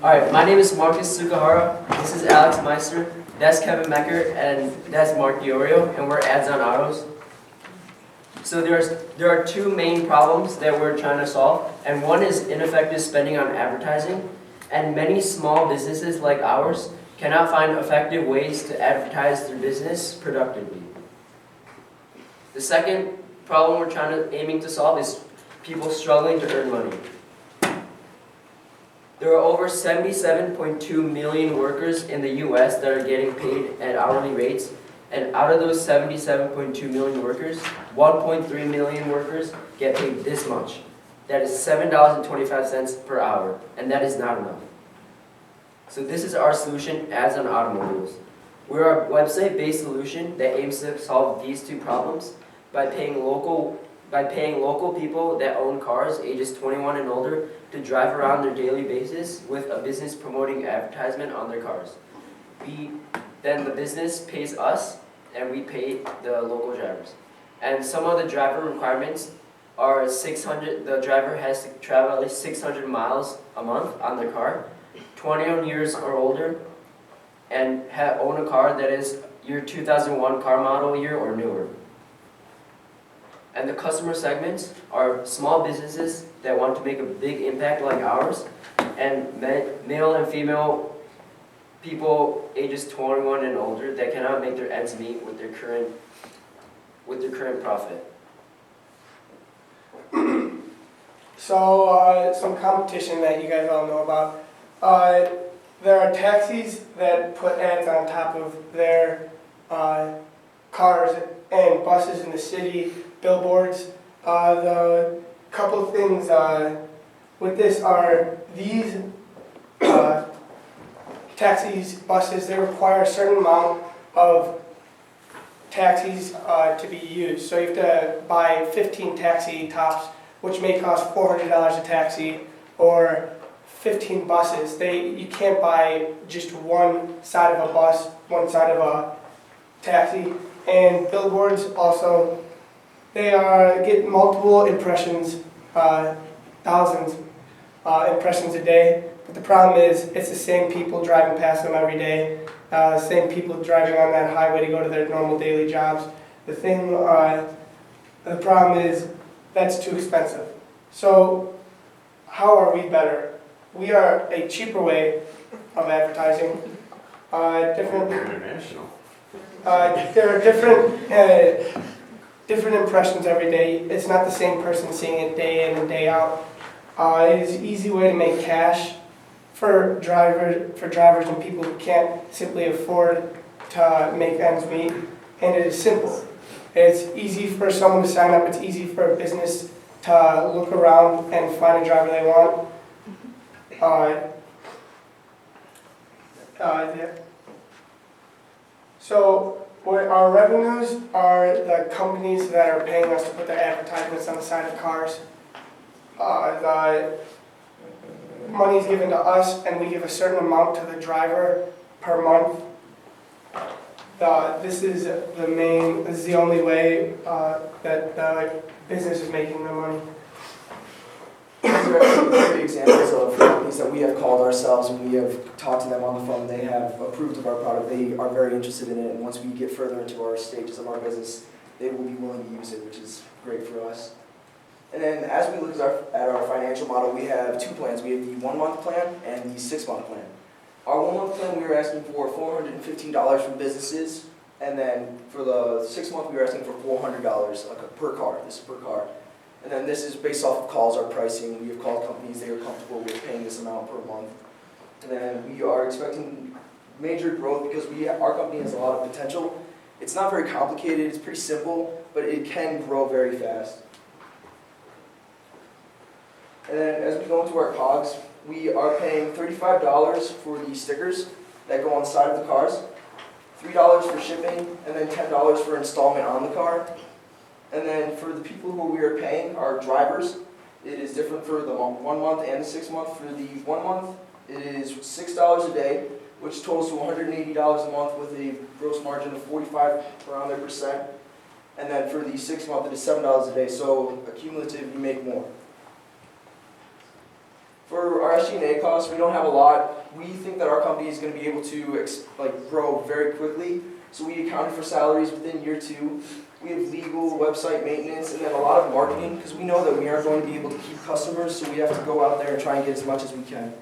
Alright, my name is Marcus Sugahara, this is Alex Meister, that's Kevin Mecker, and that's Mark Diorio, and we're Ads on Autos. So there are two main problems that we're trying to solve, and one is ineffective spending on advertising, and many small businesses like ours cannot find effective ways to advertise their business productively. The second problem we're aiming to solve is people struggling to earn money. There are over 77.2 million workers in the US that are getting paid at hourly rates, and out of those 77.2 million workers, 1.3 million workers get paid this much. That is $7.25 per hour, and that is not enough. So this is our solution, Ads on Automobiles. We're a website-based solution that aims to solve these two problems by paying local people that own cars ages 21 and older to drive around their daily basis with a business promoting advertisement on their cars. Then the business pays us, and we pay the local drivers. And some of the driver requirements are the driver has to travel at least 600 miles a month on their car, 21 years or older, and own a car that is your 2001 car model year or newer. And the customer segments are small businesses that want to make a big impact like ours, and male and female people ages 21 and older that cannot make their ends meet with their current profit. So some competition that you guys all know about. There are taxis that put ads on top of their cars and buses in the city, billboards. The couple of things with this are these taxis, buses, they require a certain amount of taxis to be used. So you have to buy 15 taxi tops, which may cost $400 a taxi, or 15 buses. You can't buy just one side of a bus, one side of a taxi. And billboards also, they get multiple impressions, thousands impressions a day. But the problem is, it's the same people driving past them every day, same people driving on that highway to go to their normal daily jobs. The problem is, that's too expensive. So, how are we better? We are a cheaper way of advertising. International. There are different impressions every day. It's not the same person seeing it day in and day out. It is an easy way to make cash for drivers and people who can't simply afford to make ends meet. And it is simple. It's easy for someone to sign up. It's easy for a business to look around and find a driver they want. So our revenues are the companies that are paying us to put their advertisements on the side of cars. The money is given to us, and we give a certain amount to the driver per month. This is the only way that the business is making their money. These are three examples of companies that we have called ourselves, and we have talked to them on the phone. They have approved of our product. They are very interested in it, and once we get further into our stages of our business, they will be willing to use it, which is great for us. And then as we look at our financial model, we have two plans. We have the 1-month plan and the 6-month plan. Our 1-month plan, we are asking for $415 from businesses, and then for the 6-month, we are asking for $400 per car. This is per car. And then this is based off of calls, our pricing. We have called companies, they are comfortable with paying this amount per month. And then we are expecting major growth because our company has a lot of potential. It's not very complicated, it's pretty simple, but it can grow very fast. And then as we go into our COGS, we are paying $35 for the stickers that go on the side of the cars, $3 for shipping, and then $10 for installment on the car. And then for the people who we are paying, our drivers, it is different for the 1 month and the 6 month. For the 1 month, it is $6 a day, which totals to $180 a month with a gross margin of 45%. And then for the 6 month, it is $7 a day, so cumulative, you make more. For for our SG&A costs, we don't have a lot. We think that our company is going to be able to grow very quickly. So we accounted for salaries within year 2. We have legal, website maintenance, and then a lot of marketing because we know that we aren't going to be able to keep customers, so we have to go out there and try and get as much as we can.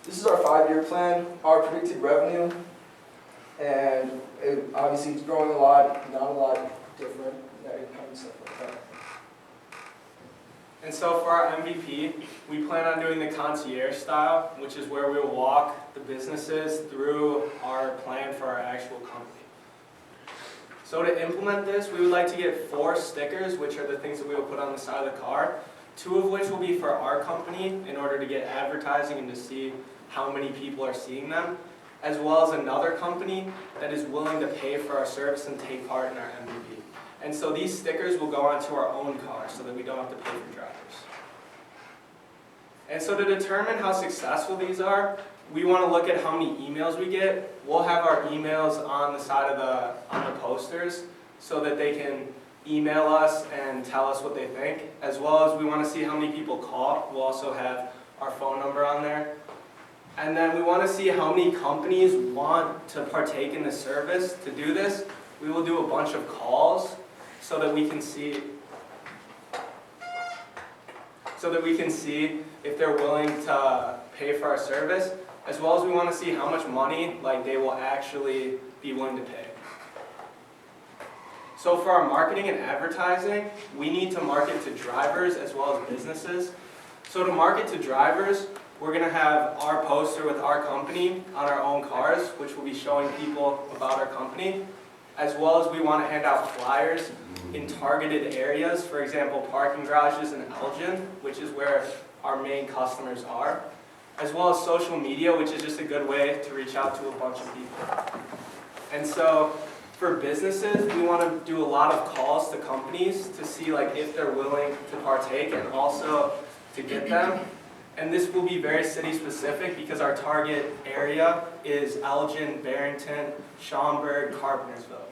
This is our 5-year plan, our predicted revenue, and obviously it's growing a lot, not a lot different, net income and stuff like that. And so for our MVP, we plan on doing the concierge style, which is where we will walk the businesses through our plan for our actual company. So to implement this, we would like to get 4 stickers, which are the things that we will put on the side of the car, 2 of which will be for our company in order to get advertising and to see how many people are seeing them, as well as another company that is willing to pay for our service and take part in our MVP. And so these stickers will go onto our own car so that we don't have to pay for drivers. And so to determine how successful these are, we want to look at how many emails we get. We'll have our emails on the side of on the posters so that they can email us and tell us what they think, as well as we want to see how many people call. We'll also have our phone number on there. And then we want to see how many companies want to partake in the service. To do this, we will do a bunch of calls so that we can see if they're willing to pay for our service, as well as we want to see how much money they will actually be willing to pay. So for our marketing and advertising, we need to market to drivers as well as businesses. So to market to drivers, we're going to have our poster with our company on our own cars, which will be showing people about our company, as well as we want to hand out flyers in targeted areas, for example, parking garages in Elgin, which is where our main customers are, as well as social media, which is just a good way to reach out to a bunch of people. And so for businesses, we want to do a lot of calls to companies to see if they're willing to partake and also to get them. And this will be very city specific because our target area is Elgin, Barrington, Schaumburg, Carpentersville.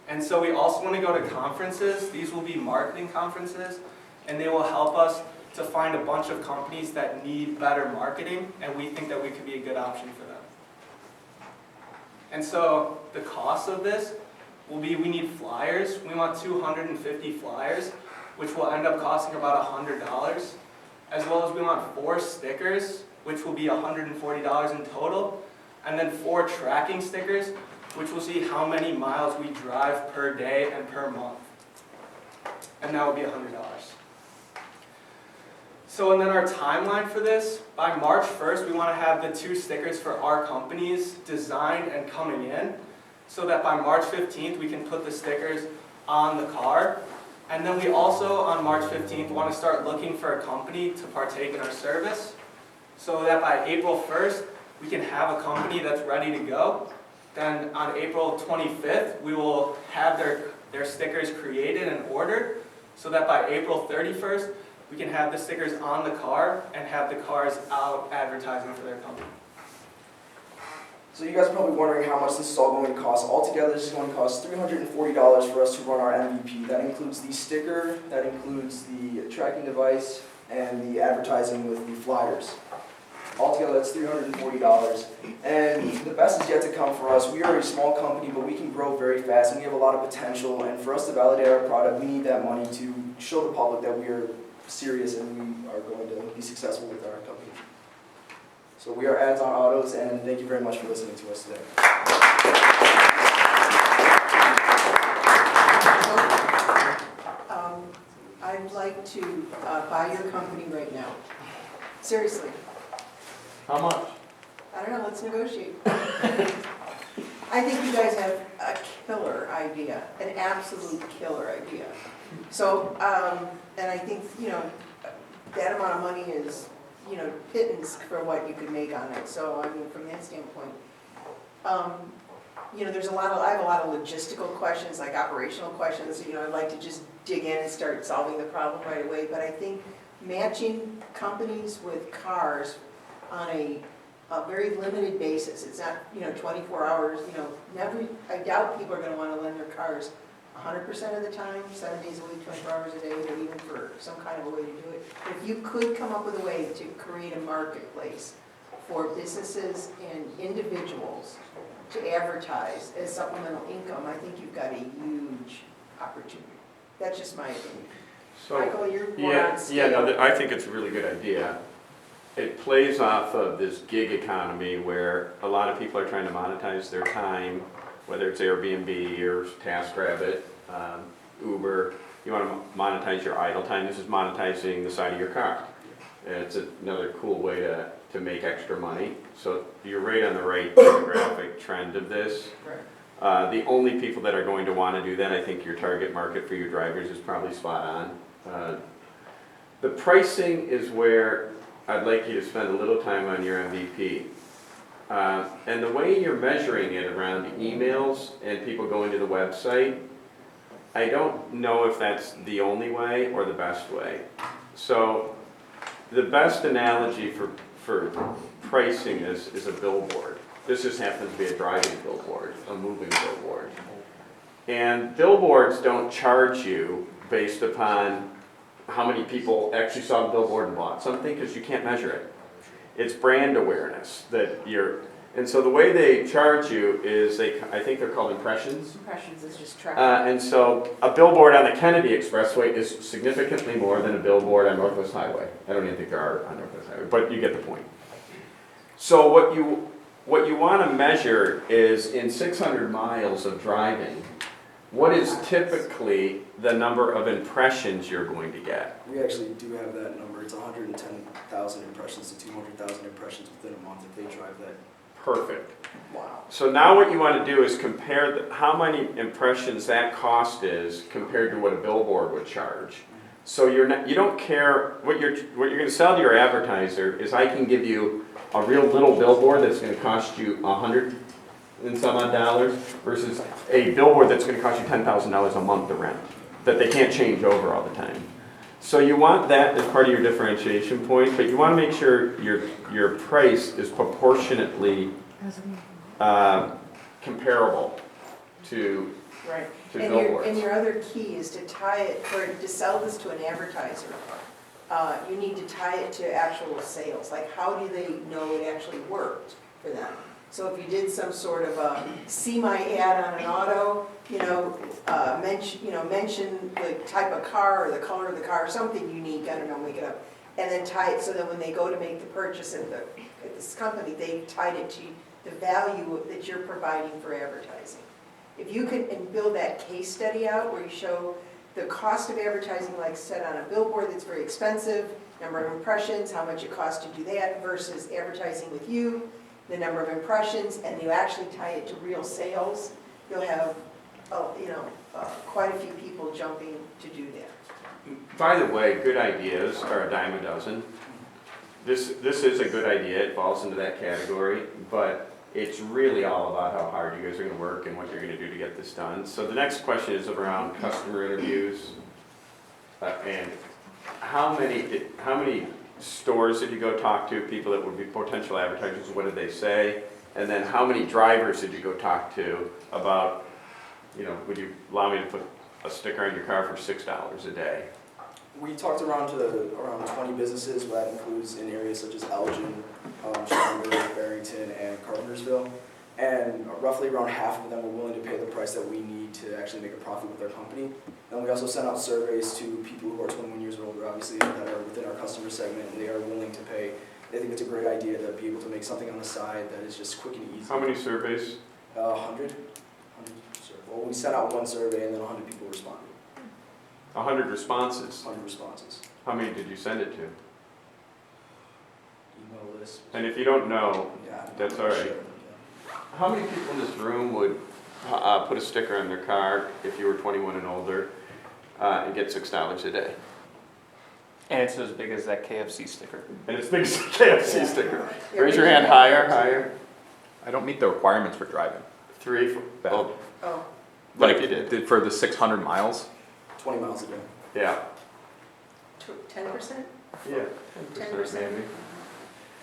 And so we also want to go to conferences. These will be marketing conferences, and they will help us to find a bunch of companies that need better marketing, and we think that we could be a good option for them. And so the cost of this will be, we need flyers. We want 250 flyers, which will end up costing about $100. As well as we want 4 stickers, which will be $140 in total, and then 4 tracking stickers, which will see how many miles we drive per day and per month. And that will be $100. So and then our timeline for this, by March 1st, we want to have the 2 stickers for our companies designed and coming in, so that by March 15th, we can put the stickers on the car. And then we also, on March 15th, want to start looking for a company to partake in our service, so that by April 1st, we can have a company that's ready to go. Then on April 25th, we will have their stickers created and ordered, so that by April 31st, we can have the stickers on the car and have the cars out advertising for their company. So you guys are probably wondering how much this is all going to cost. Altogether, this is going to cost $340 for us to run our MVP. That includes the sticker, that includes the tracking device, and the advertising with the flyers. Altogether, that's $340. And the best is yet to come for us. We are a small company, but we can grow very fast, and we have a lot of potential. And for us to validate our product, we need that money to show the public that we are serious and we are going to be successful with our company. So we are Ads on Autos, and thank you very much for listening to us today. I'd like to buy your company right now. Seriously. How much? I don't know, let's negotiate. I think you guys have a killer idea, an absolute killer idea. So, and I think, that amount of money is, pittance for what you could make on it. So, I mean, from that standpoint, there's I have a lot of logistical questions, like operational questions. I'd like to just dig in and start solving the problem right away. But I think matching companies with cars on a very limited basis. It's not, 24 hours, I doubt people are going to want to lend their cars 100% of the time, 7 days a week, 24 hours a day, but even for some kind of a way to do it. If you could come up with a way to create a marketplace for businesses and individuals to advertise as supplemental income, I think you've got a huge opportunity. That's just my opinion. So, Michael, you're more on yeah, scale. no, I think it's a really good idea. It plays off of this gig economy where a lot of people are trying to monetize their time, whether it's Airbnb or TaskRabbit, Uber. You want to monetize your idle time. This is monetizing the side of your car. And it's another cool way to make extra money. So you're right on the right demographic trend of this. Right. The only people that are going to want to do that, I think your target market for your drivers is probably spot on. The pricing is where I'd like you to spend a little time on your MVP. And the way you're measuring it around emails and people going to the website, I don't know if that's the only way or the best way. So the best analogy for pricing is a billboard. This just happens to be a driving billboard, a moving billboard. And billboards don't charge you based upon how many people actually saw the billboard and bought something, because you can't measure it. It's brand awareness that you're, and so the way they charge you is I think they're called impressions. Impressions is just tracking. And so a billboard on the Kennedy Expressway is significantly more than a billboard on Northwest Highway. I don't even think there are on Northwest Highway, but you get the point. So what you want to measure is in 600 miles of driving, what is typically the number of impressions you're going to get? We actually do have that number. It's 110,000 impressions to 200,000 impressions within a month if they drive that. Perfect. Wow. So now what you want to do is compare how many impressions that cost is compared to what a billboard would charge. So you don't care what you're going to sell to your advertiser is I can give you a real little billboard that's going to cost you $100 and some odd dollars versus a billboard that's going to cost you $10,000 a month to rent that they can't change over all the time. So you want that as part of your differentiation point, but you want to make sure your price is proportionately comparable to Right. to And billboards. your other key is to tie it, to sell this to an advertiser, you need to tie it to actual sales. Like, how do they know it actually worked for them? So if you did some sort of a, see my ad on an auto, mention the type of car or the color of the car, something unique, I don't know, make it up. And then tie it so that when they go to make the purchase at this company, they've tied it to the value that you're providing for advertising. If you can, and build that case study out where you show the cost of advertising, like set on a billboard that's very expensive, number of impressions, how much it costs to do that versus advertising with you, the number of impressions, and you actually tie it to real sales, you'll have, quite a few people jumping to do that. By the way, good ideas are a dime a dozen. This is a good idea, it falls into that category, but it's really all about how hard you guys are going to work and what you're going to do to get this done. So the next question is around customer interviews. And how many stores did you go talk to, people that would be potential advertisers, what did they say? And then how many drivers did you go talk to about, would you allow me to put a sticker on your car for $6 a day? We talked around 20 businesses. That includes in areas such as Elgin, Schaumburg, Barrington, and Carpentersville. And roughly around half of them were willing to pay the price that we need to actually make a profit with their company. And we also sent out surveys to people who are 21 years or older, obviously, that are within our customer segment, and they are willing to pay. They think it's a great idea to be able to make something on the side that is just quick and easy. How many surveys? 100. Well, we sent out one survey, and then 100 people responded. 100 responses. 100 responses. How many did you send it to? Email list. And if you don't know, Yeah, that's all right. sure, how many people in this room would put a sticker on their car if you were 21 and older and get $6 a day? And it's as big as that KFC sticker. And it's big as a KFC sticker. Yeah, Raise your hand higher. I don't meet the requirements for driving. 3, 4. Oh, Oh, what if you did? For the 600 miles? 20 miles a day. Yeah. 10%? Yeah, 10% 10%. maybe.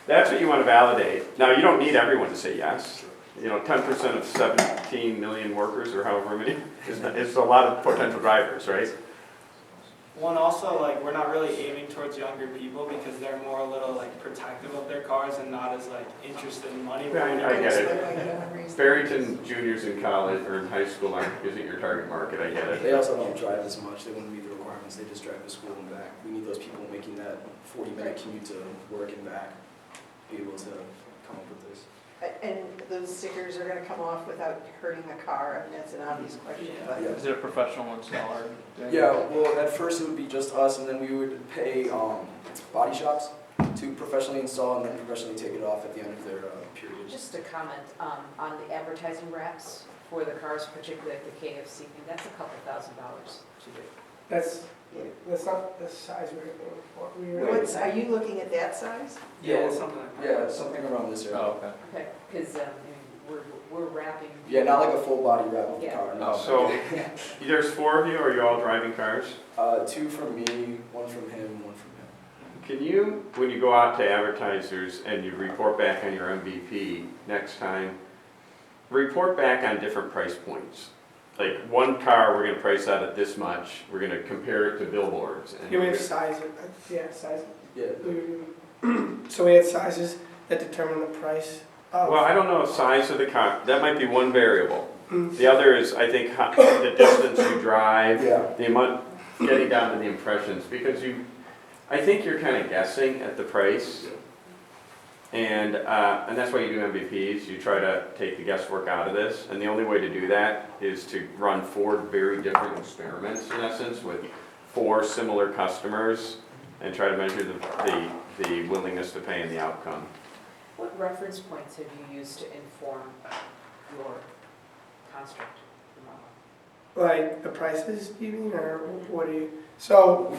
That's what you want to validate. Now, you don't need everyone to say yes. 10% of 17 million workers or however many is a lot of potential drivers, right? One also, like, we're not really aiming towards younger people because they're more a little like protective of their cars and not as like interested in money. Right, We're I get it. That's what I raised. Barrington juniors in college or in high school isn't your target market, I get They it. also don't drive as much, they wouldn't meet the requirements, they just drive to school and back. We need those people making that 40-minute commute to work and back, be able to come up with this. And those stickers are gonna come off without hurting the car, I mean, that's an obvious question, but. Yeah. Is it a professional installer? Yeah, well, at first it would be just us, and then we would pay body shops to professionally install and then professionally take it off at the end of their period. Just a comment on the advertising wraps for the cars, particularly at the KFC thing, that's a couple $1,000s to do. That's not the size we're looking for. What's, are you looking at that size? Yeah, it's something like that. Yeah, something around this area. Oh, okay. Okay, because we're wrapping. Yeah, not like a full body wrap of the Yeah. car, no. So, there's 4 of you, or are you all driving cars? 2 from me, 1 from him, 1 from him. Can you, when you go out to advertisers and you report back on your MVP next time, report back on different price points? Like, one car, we're gonna price out at this much, we're gonna compare it to billboards. And Yeah, we have size, size. Yeah. So we have sizes that determine the price of. Well, I don't know the size of the car, that might be one variable. Mm. The other is, I think, the distance you drive, Yeah. the amount, getting down to the impressions, because I think you're kind of guessing at the price. And that's why you do MVPs, you try to take the guesswork out of this, and the only way to do that is to run 4 very different experiments, in essence, with 4 similar customers, and try to measure the willingness to pay and the outcome. What reference points have you used to inform your construct model? Like the prices, you mean, or what do you? So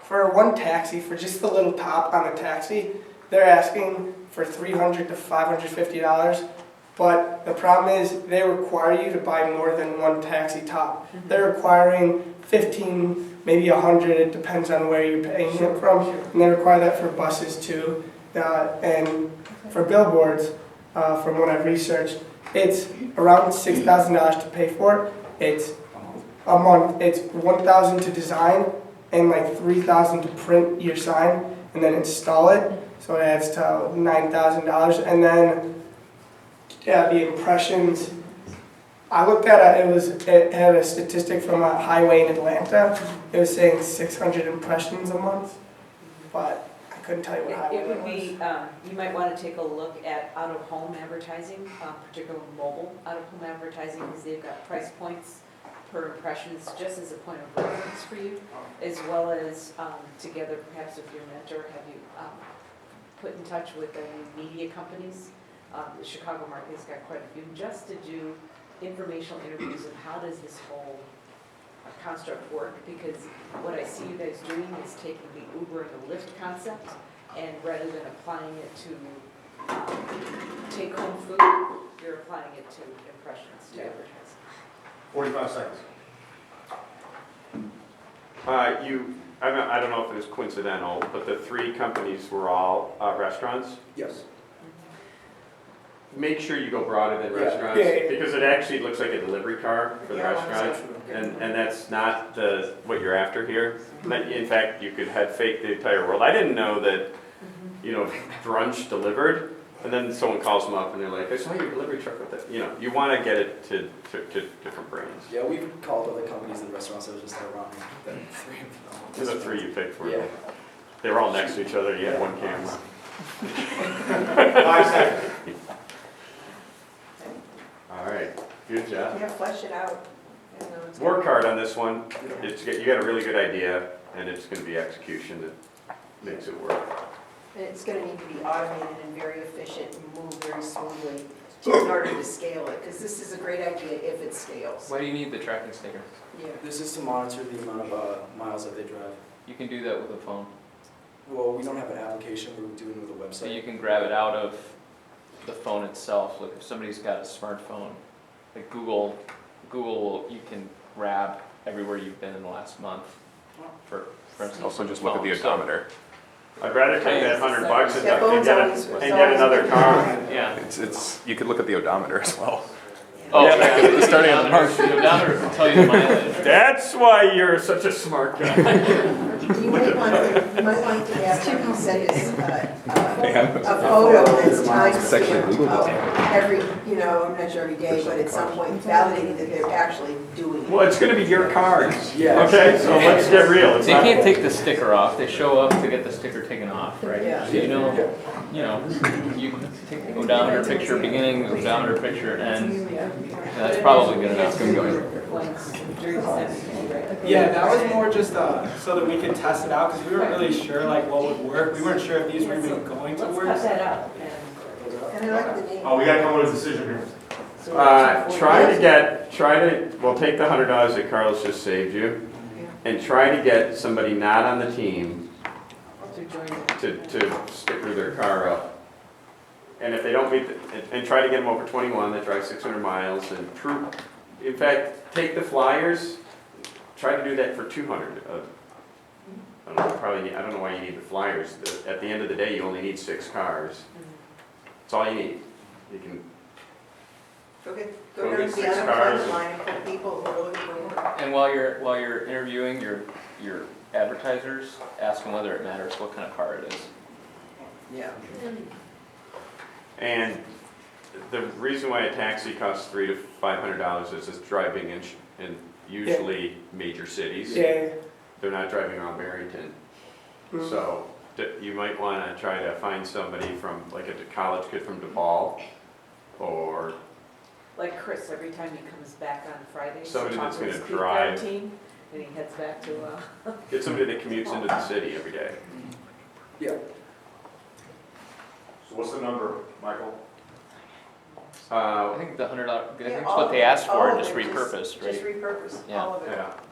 for one taxi, for just the little top on a taxi, they're asking for $300 to $550. But the problem is they require you to buy more than one taxi top. They're requiring 15, maybe 100. It depends on where you're paying it from, and they require that for buses too, and for billboards. From what I've researched, it's around $6,000 to pay for it. It's a month. It's $1,000 to design and like $3,000 to print your sign and then install it. So it adds to $9,000. And then the impressions. I looked at it had a statistic from a highway in Atlanta. It was saying 600 impressions a month, but I couldn't tell you what highway It would it be, was. you might want to take a look at out-of-home advertising, particularly mobile out-of-home advertising, because they've got price points per impressions, just as a point of reference for you, as well as together perhaps with your mentor, have you put in touch with any media companies. The Chicago market has got quite a few, just to do informational interviews of how does this whole construct work, because what I see you guys doing is taking the Uber and the Lyft concept, and rather than applying it to take-home food, you're applying it to impressions, to advertising. 45 seconds. I don't know if it was coincidental, but the 3 companies were all restaurants. Yes. Make sure you go broader than Yeah. restaurants, Yeah. because it actually looks like a delivery car for the Yeah, restaurant, and that's not what you're after here. In fact, you could have faked the entire world. I didn't know that, brunch delivered, and then someone calls them up and they're like, I saw your delivery truck with it. You want to get it to different brands. Yeah, we've called other companies and restaurants that was just ironic that 3 of them. These are the 3 you picked for. Yeah. They were all next to each other, you had one camera. 5 seconds. All right, good job. Yeah, flesh it out. I know it's Work hard on this one. You got a really good idea, and it's going to be execution that makes it work. And it's gonna need to be automated and very efficient and move very smoothly in order to scale it, because this is a great idea if it scales. Why do you need the tracking sticker? Yeah. This is to monitor the amount of miles that they drive. You can do that with a phone. Well, we don't have an application, we're doing it with a So website. you can grab it out of the phone itself. Like if somebody's got a smartphone, like Google, you can grab everywhere you've been in the last month. For instance. Also, just your look at the phone. So odometer. I'd rather take that $100 and Yeah, phones always- and get another car. Yeah. It's, you could look at the odometer as well. Oh, Yeah, yeah. the starting of the month. The odometer can tell you the mileage. That's why you're such a smart guy. You might want to have him send us Yeah. a photo that's time It's actually legal stamped to every, you know, I'm not sure every day, but at some point validating that they're actually doing it. Well, it's gonna be your cars. Yeah. Okay, so let's get real. It's They not- can't take the sticker off, they show up to get the sticker taken off, right? Yeah. So you know, you take the odometer picture beginning, odometer picture end, Yeah. that's probably good enough. Points during the 70, right? Yeah, that was more just so that we could test it out, because we weren't really sure like what would work. We weren't sure if these were even going to Let's work. cut that out. And I like the name. Oh, we gotta come with a decision here. Well, take the $100 that Carlos just saved you, and try to get somebody not on the team To join to sticker their car up. And if they don't meet, and try to get them over 21 that drive 600 miles and prove, in fact, take the flyers, try to do that for 200. I don't know why you need the flyers. At the end of the day, you only need 6 cars. That's all you need. You can, Go Go down get to the 6 unemployment cars. line and put people who are looking for work. And while you're interviewing your advertisers, ask them whether it matters what kind of car it is. Yeah. and the reason why a taxi costs $300 to $500 is it's driving in usually major cities. Yeah. They're not driving around Barrington. Mhm. So you might want to try to find somebody from, like a college kid from DePaul, or Like Chris, every time he comes back on Fridays. to Somebody talk that's to his gonna Peak drive. Guard team, and he heads back to, get somebody that commutes into the city every day. So what's the number, Michael? I think the $100, I think Yeah, it's all what of they it. asked All for, of just it, repurposed, right? Just repurposed, Yeah. all of it. Yeah.